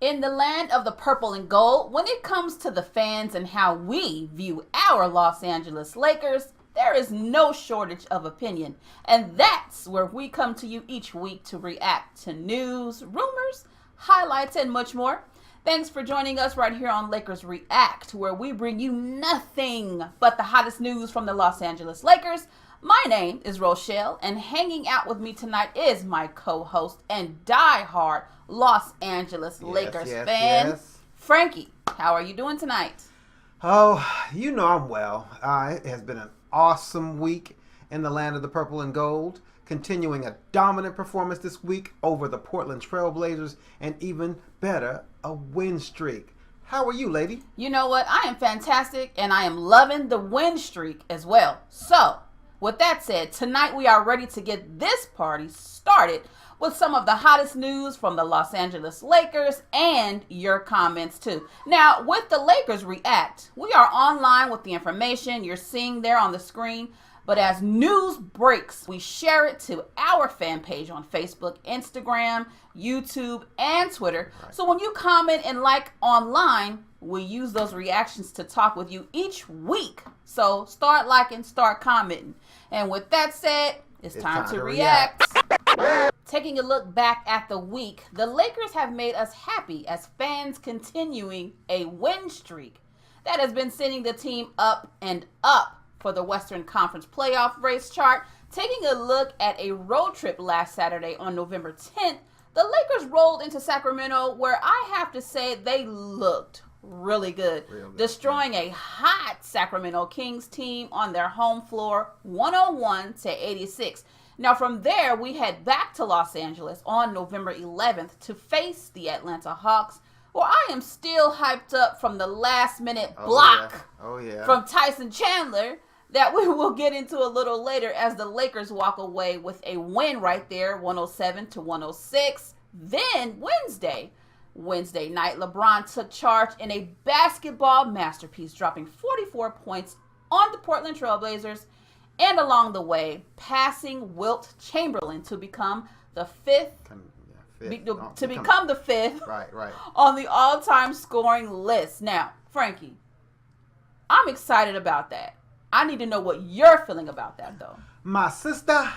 In the land of the purple and gold, when it comes to the fans and how we view our Los Angeles Lakers, there is no shortage of opinion. And that's where we come to you each week to react to news, rumors, highlights, and much more. Thanks for joining us right here on Lakers React, where we bring you nothing but the hottest news from the Los Angeles Lakers. My name is Rochelle, and hanging out with me tonight is my co-host and diehard Los Angeles Lakers fan, Frankie. How are you doing tonight? Oh, you know I'm well. It has been an awesome week in the land of the purple and gold, continuing a dominant performance this week over the Portland Trail Blazers, and even better, a win streak. How are you, lady? You know what? I am fantastic, and I am loving the win streak as well. So, with that said, tonight we are ready to get this party started with some of the hottest news from the Los Angeles Lakers and your comments too. Now, with the Lakers React, we are online with the information you're seeing there on the screen. But as news breaks, we share it to our fan page on Facebook, Instagram, YouTube, and Twitter. Right. So when you comment and like online, we use those reactions to talk with you each week. So start liking, start commenting. And with that said, it's time to react. Taking a look back at the week, the Lakers have made us happy as fans continuing a win streak that has been sending the team up and up for the Western Conference playoff race chart. Taking a look at a road trip last Saturday on November 10th, the Lakers rolled into Sacramento, where I have to say they looked really good, destroying a hot Sacramento Kings team on their home floor 101-86. Now from there, we head back to Los Angeles on November 11th to face the Atlanta Hawks, where I am still hyped up from the last minute block from Tyson Chandler that we will get into a little later as the Lakers walk away with a win right there, 107-106. Then Wednesday night, LeBron took charge in a basketball masterpiece, dropping 44 points on the Portland Trail Blazers, and along the way, passing Wilt Chamberlain to become the fifth on the all-time scoring list. Now, Frankie, I'm excited about that. I need to know what you're feeling about that, though. My sister,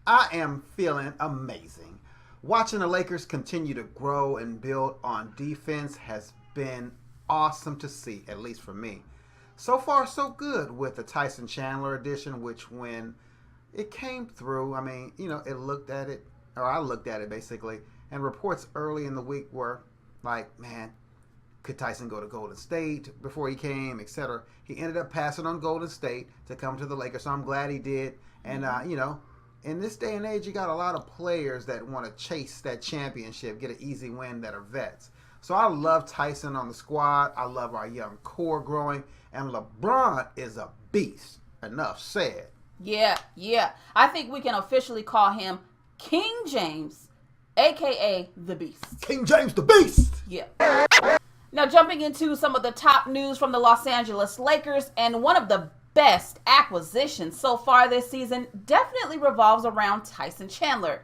I am feeling amazing. Watching the Lakers continue to grow and build on defense has been awesome to see, at least for me. So far, so good with the Tyson Chandler edition, which when it came through, I mean, I looked at it basically, and reports early in the week were like, man, could Tyson go to Golden State before he came, etc. He ended up passing on Golden State to come to the Lakers, so I'm glad he did. And, in this day and age, you got a lot of players that want to chase that championship, get an easy win that are vets. So I love Tyson on the squad. I love our young core growing. And LeBron is a beast. Enough said. Yeah. I think we can officially call him King James, a.k.a. the Beast. King James the Beast! Yeah. Now jumping into some of the top news from the Los Angeles Lakers, and one of the best acquisitions so far this season definitely revolves around Tyson Chandler.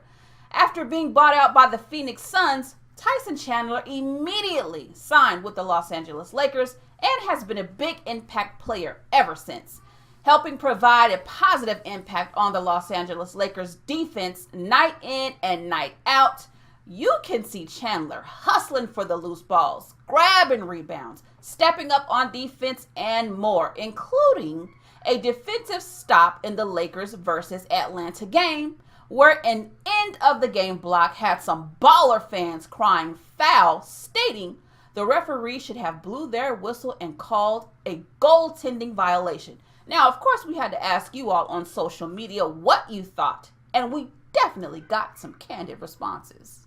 After being bought out by the Phoenix Suns, Tyson Chandler immediately signed with the Los Angeles Lakers and has been a big impact player ever since, helping provide a positive impact on the Los Angeles Lakers defense night in and night out. You can see Chandler hustling for the loose balls, grabbing rebounds, stepping up on defense, and more, including a defensive stop in the Lakers versus Atlanta game, where an end-of-the-game block had some baller fans crying foul, stating the referee should have blew their whistle and called a goaltending violation. Now, of course, we had to ask you all on social media what you thought, and we definitely got some candid responses.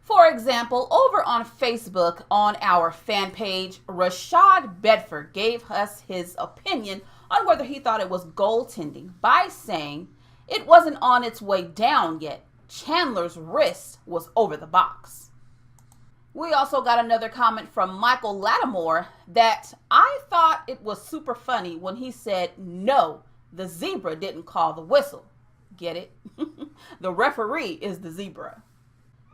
For example, over on Facebook on our fan page, Rashad Bedford gave us his opinion on whether he thought it was goaltending by saying it wasn't on its way down yet. Chandler's wrist was over the box. We also got another comment from Michael Lattimore that I thought it was super funny when he said, no, the zebra didn't call the whistle. Get it? The referee is the zebra.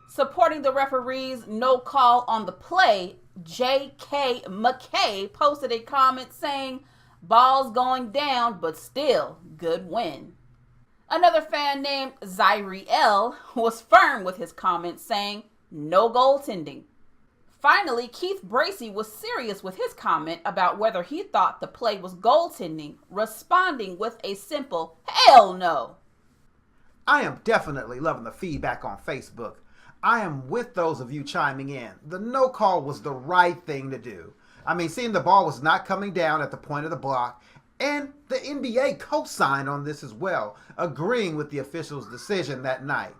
Supporting the referee's no call on the play, J.K. McKay posted a comment saying, "Ball's going down, but still, good win." Another fan named Zyriel was firm with his comment saying, "No goaltending." Finally, Keith Bracey was serious with his comment about whether he thought the play was goaltending, responding with a simple, "Hell no." I am definitely loving the feedback on Facebook. I am with those of you chiming in. The no call was the right thing to do. I mean, seeing the ball was not coming down at the point of the block, and the NBA co-signed on this as well, agreeing with the official's decision that night.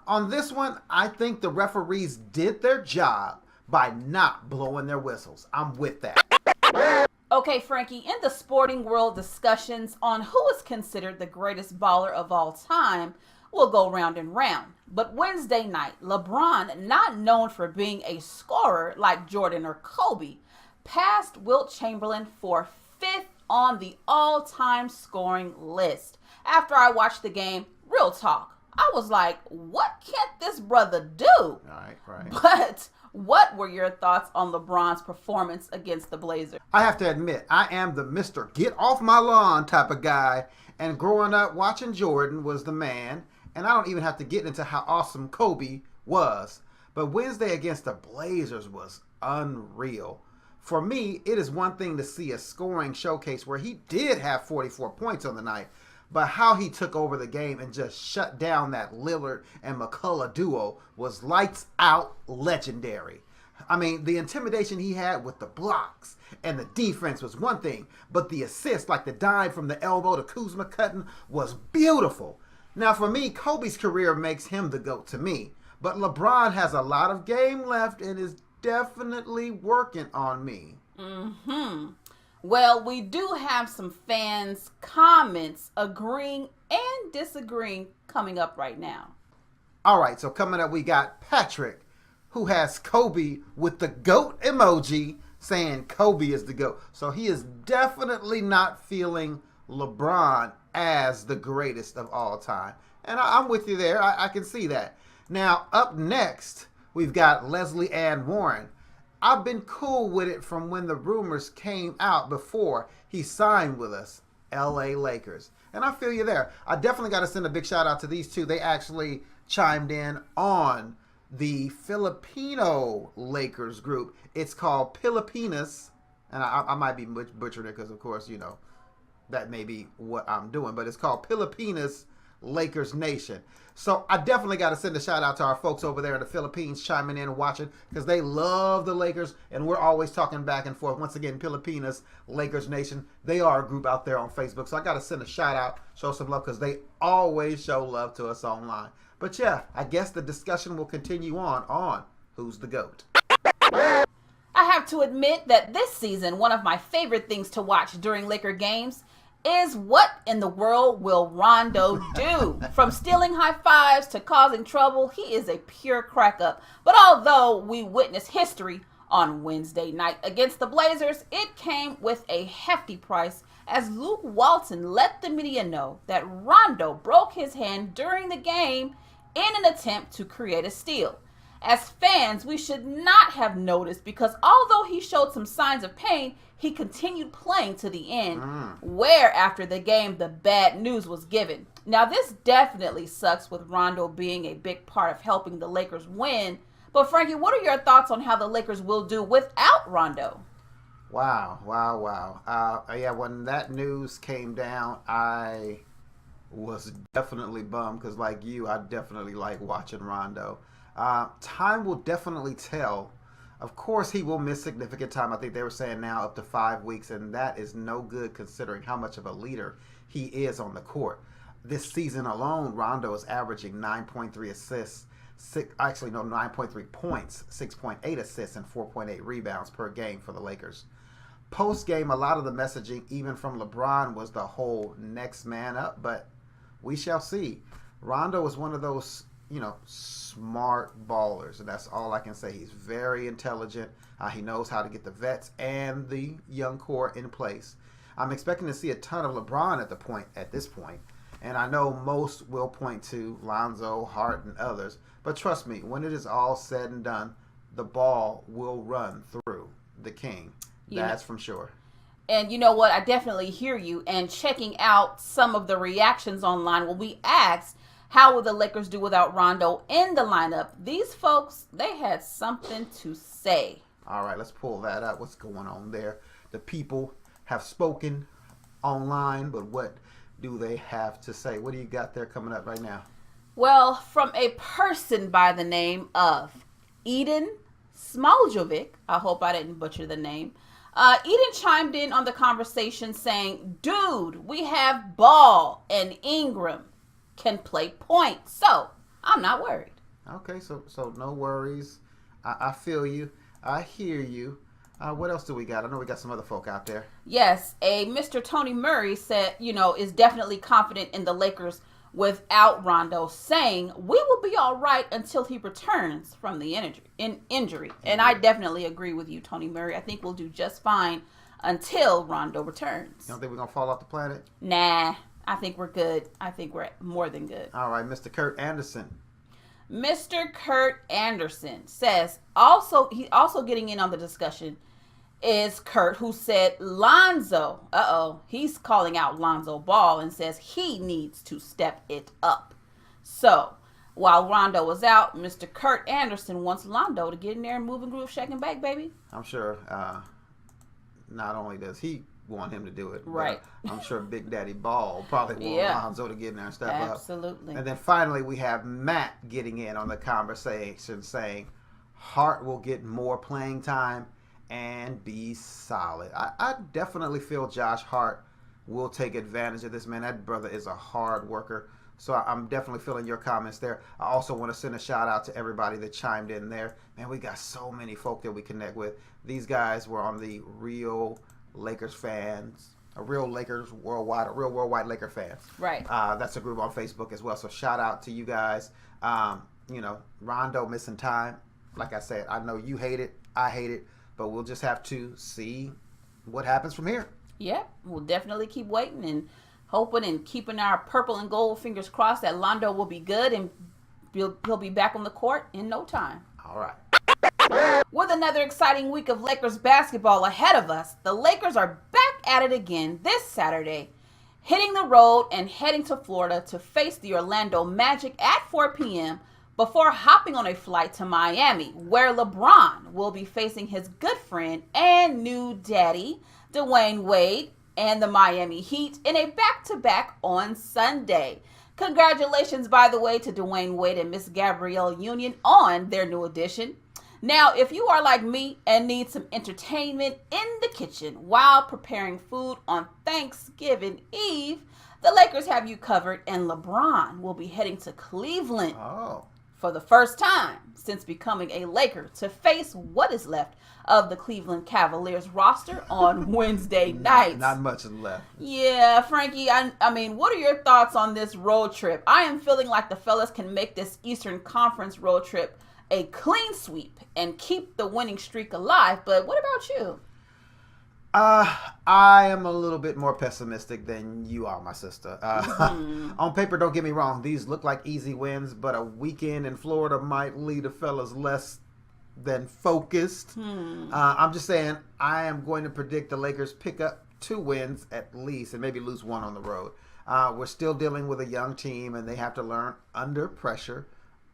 On this one, I think the referees did their job by not blowing their whistles. I'm with that. Okay, Frankie, in the sporting world, discussions on who is considered the greatest baller of all time will go round and round. But Wednesday night, LeBron, not known for being a scorer like Jordan or Kobe, passed Wilt Chamberlain for 5th on the all-time scoring list. After I watched the game, real talk, I was like, what can't this brother do? Right. But what were your thoughts on LeBron's performance against the Blazers? I have to admit, I am the Mr. Get Off My Lawn type of guy, and growing up watching Jordan was the man, and I don't even have to get into how awesome Kobe was. But Wednesday against the Blazers was unreal. For me, it is one thing to see a scoring showcase where he did have 44 points on the night, but how he took over the game and just shut down that Lillard and McCullough duo was lights out legendary. I mean, the intimidation he had with the blocks and the defense was one thing, but the assist, like the dive from the elbow to Kuzma cutting, was beautiful. Now, for me, Kobe's career makes him the GOAT to me, but LeBron has a lot of game left and is definitely working on me. Well, we do have some fans' comments agreeing and disagreeing coming up right now. All right, so coming up, we got Patrick, who has Kobe with the GOAT emoji, saying Kobe is the GOAT. So he is definitely not feeling LeBron as the greatest of all time. And I'm with you there. I can see that. Now, up next, we've got Leslie Ann Warren. I've been cool with it from when the rumors came out before he signed with us, LA Lakers. And I feel you there. I definitely got to send a big shout out to these two. They actually chimed in on the Filipino Lakers group. It's called Pilipinas. And I might be butchering it because, of course, you know, that may be what I'm doing. But it's called Pilipinas Lakers Nation. So I definitely got to send a shout out to our folks over there in the Philippines chiming in and watching because they love the Lakers and we're always talking back and forth. Once again, Pilipinas Lakers Nation, they are a group out there on Facebook. So I got to send a shout out, show some love because they always show love to us online. But yeah, I guess the discussion will continue on who's the GOAT. I have to admit that this season, one of my favorite things to watch during Laker games is what in the world will Rondo do? From stealing high fives to causing trouble, he is a pure crack up. But although we witnessed history on Wednesday night against the Blazers, it came with a hefty price as Luke Walton let the media know that Rondo broke his hand during the game in an attempt to create a steal. As fans, we should not have noticed because although he showed some signs of pain, he continued playing to the end, where after the game, the bad news was given. Now, this definitely sucks with Rondo being a big part of helping the Lakers win. But, Frankie, what are your thoughts on how the Lakers will do without Rondo? Wow. Yeah, when that news came down, I was definitely bummed because, like you, I definitely like watching Rondo. Time will definitely tell. Of course, he will miss significant time. I think they were saying now up to 5 weeks, and that is no good considering how much of a leader he is on the court. This season alone, Rondo is averaging 9.3 assists, 9.3 points, 6.8 assists, and 4.8 rebounds per game for the Lakers. Post-game, a lot of the messaging, even from LeBron, was the whole next man up, but we shall see. Rondo is one of those smart ballers, and that's all I can say. He's very intelligent. He knows how to get the vets and the young core in place. I'm expecting to see a ton of LeBron at this point, And I know most will point to Lonzo, Hart, and others. But trust me, when it is all said and done, the ball will run through the king. That's from sure. And you know what? I definitely hear you. And checking out some of the reactions online when we asked, how will the Lakers do without Rondo in the lineup? These folks, they had something to say. All right, let's pull that up. What's going on there? The people have spoken online, but what do they have to say? What do you got there coming up right now? Well, from a person by the name of Eden Smoljovic, I hope I didn't butcher the name. Eden chimed in on the conversation saying, dude, we have Ball and Ingram can play point. So I'm not worried. Okay, so no worries. I feel you. I hear you. What else do we got? I know we got some other folk out there. Yes, a Mr. Tony Murray said, is definitely confident in the Lakers without Rondo, saying we will be all right until he returns from the injury. And I definitely agree with you, Tony Murray. I think we'll do just fine until Rondo returns. You don't think we're going to fall off the planet? Nah, I think we're good. I think we're more than good. All right, Mr. Kurt Anderson. Mr. Kurt Anderson says, he's also getting in on the discussion, is Kurt, who said Lonzo, he's calling out Lonzo Ball and says he needs to step it up. So, while Rondo was out, Mr. Kurt Anderson wants Londo to get in there and move and groove, shake and bake, baby. I'm sure not only does he want him to do it, right, but I'm sure Big Daddy Ball probably wants Lonzo to get in there and step up. Absolutely. And then finally, we have Matt getting in on the conversation saying Hart will get more playing time and be solid. I definitely feel Josh Hart will take advantage of this, man. That brother is a hard worker. So I'm definitely feeling your comments there. I also want to send a shout out to everybody that chimed in there. Man, we got so many folk that we connect with. These guys were on the Real Lakers Fans, a Real Lakers Worldwide, a Real Worldwide Laker Fans. Right. That's a group on Facebook as well. So shout out to you guys. Rondo missing time. Like I said, I know you hate it. I hate it. But we'll just have to see what happens from here. Yeah, we'll definitely keep waiting and hoping and keeping our purple and gold fingers crossed that Londo will be good and he'll be back on the court in no time. All right. With another exciting week of Lakers basketball ahead of us, the Lakers are back at it again this Saturday, hitting the road and heading to Florida to face the Orlando Magic at 4 p.m. before hopping on a flight to Miami, where LeBron will be facing his good friend and new daddy, Dwayne Wade, and the Miami Heat in a back-to-back on Sunday. Congratulations, by the way, to Dwayne Wade and Miss Gabrielle Union on their new addition. Now, if you are like me and need some entertainment in the kitchen while preparing food on Thanksgiving Eve, the Lakers have you covered, and LeBron will be heading to Cleveland for the first time since becoming a Laker to face what is left of the Cleveland Cavaliers roster on Wednesday nights. Not much is left. Yeah, Frankie, I mean, what are your thoughts on this road trip? I am feeling like the fellas can make this Eastern Conference road trip a clean sweep and keep the winning streak alive, but what about you? I am a little bit more pessimistic than you are, my sister. On paper, don't get me wrong, these look like easy wins, but a weekend in Florida might leave the fellas less than focused. I'm just saying, I am going to predict the Lakers pick up 2 wins at least and maybe lose 1 on the road. We're still dealing with a young team, and they have to learn under pressure.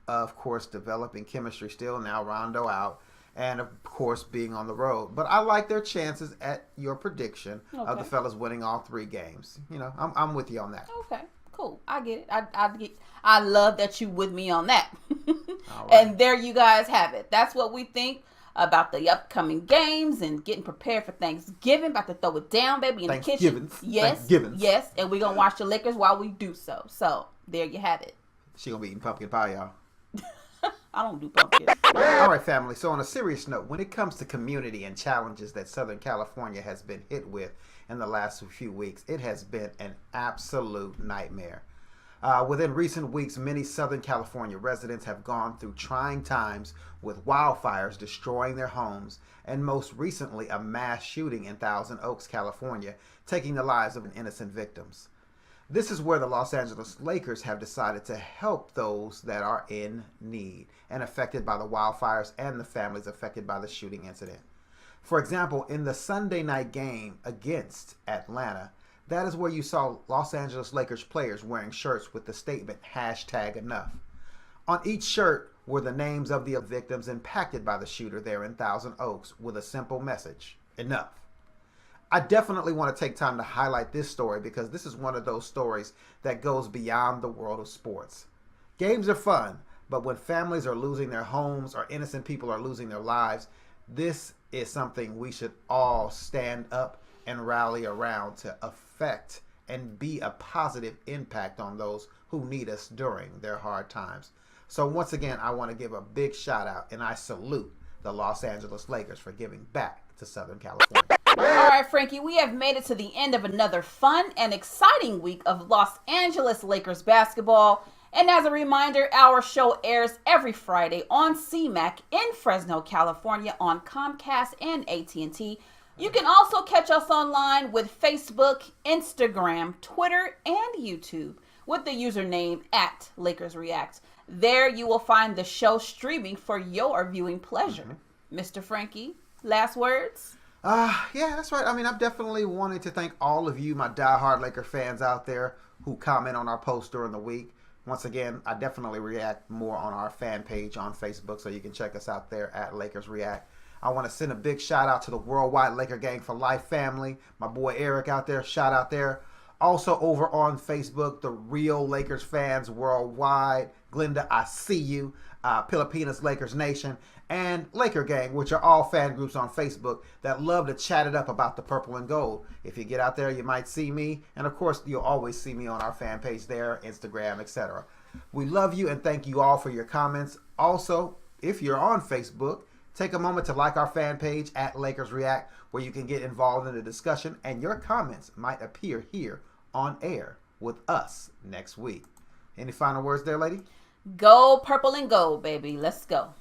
Of course, developing chemistry still, now Rondo out, and of course being on the road. But I like their chances at your prediction of the fellas winning all 3 games. I'm with you on that. Okay, cool. I get it. I love that you with me on that. All right. And there you guys have it. That's what we think about the upcoming games and getting prepared for Thanksgiving. About to throw it down, baby, in the kitchen. Yes. And we're going to watch the Lakers while we do so. So there you have it. She going to be eating pumpkin pie, y'all. I don't do pumpkin. All right, family. So on a serious note, when it comes to community and challenges that Southern California has been hit with in the last few weeks, it has been an absolute nightmare. Within recent weeks, many Southern California residents have gone through trying times with wildfires destroying their homes, and most recently a mass shooting in Thousand Oaks, California, taking the lives of innocent victims. This is where the Los Angeles Lakers have decided to help those that are in need and affected by the wildfires and the families affected by the shooting incident. For example, in the Sunday night game against Atlanta, that is where you saw Los Angeles Lakers players wearing shirts with the statement #enough. On each shirt were the names of the victims impacted by the shooter there in Thousand Oaks with a simple message: enough. I definitely want to take time to highlight this story because this is one of those stories that goes beyond the world of sports. Games are fun, but when families are losing their homes or innocent people are losing their lives, this is something we should all stand up and rally around to affect and be a positive impact on those who need us during their hard times. So once again, I want to give a big shout out and I salute the Los Angeles Lakers for giving back to Southern California. All right, Frankie, we have made it to the end of another fun and exciting week of Los Angeles Lakers basketball. And as a reminder, our show airs every Friday on CMAC in Fresno, California on Comcast and AT&T. You can also catch us online with Facebook, Instagram, Twitter, and YouTube with the username @LakersReact. There you will find the show streaming for your viewing pleasure. Mr. Frankie, last words? Yeah, that's right. I mean, I'm definitely wanting to thank all of you, my diehard Laker fans out there who comment on our posts during the week. Once again, I definitely react more on our fan page on Facebook, so you can check us out there @LakersReact. I want to send a big shout out to the Worldwide Laker Gang for Life family. My boy Eric out there, shout out there. Also over on Facebook, the Real Lakers Fans Worldwide. Glenda, I see you. Pilipinas Lakers Nation, and Laker Gang, which are all fan groups on Facebook that love to chat it up about the purple and gold. If you get out there, you might see me, and of course, you'll always see me on our fan page there, Instagram, etc. We love you and thank you all for your comments. Also, if you're on Facebook, take a moment to like our fan page @LakersReact, where you can get involved in the discussion, and your comments might appear here on air with us next week. Any final words there, lady? Go purple and gold, baby. Let's go.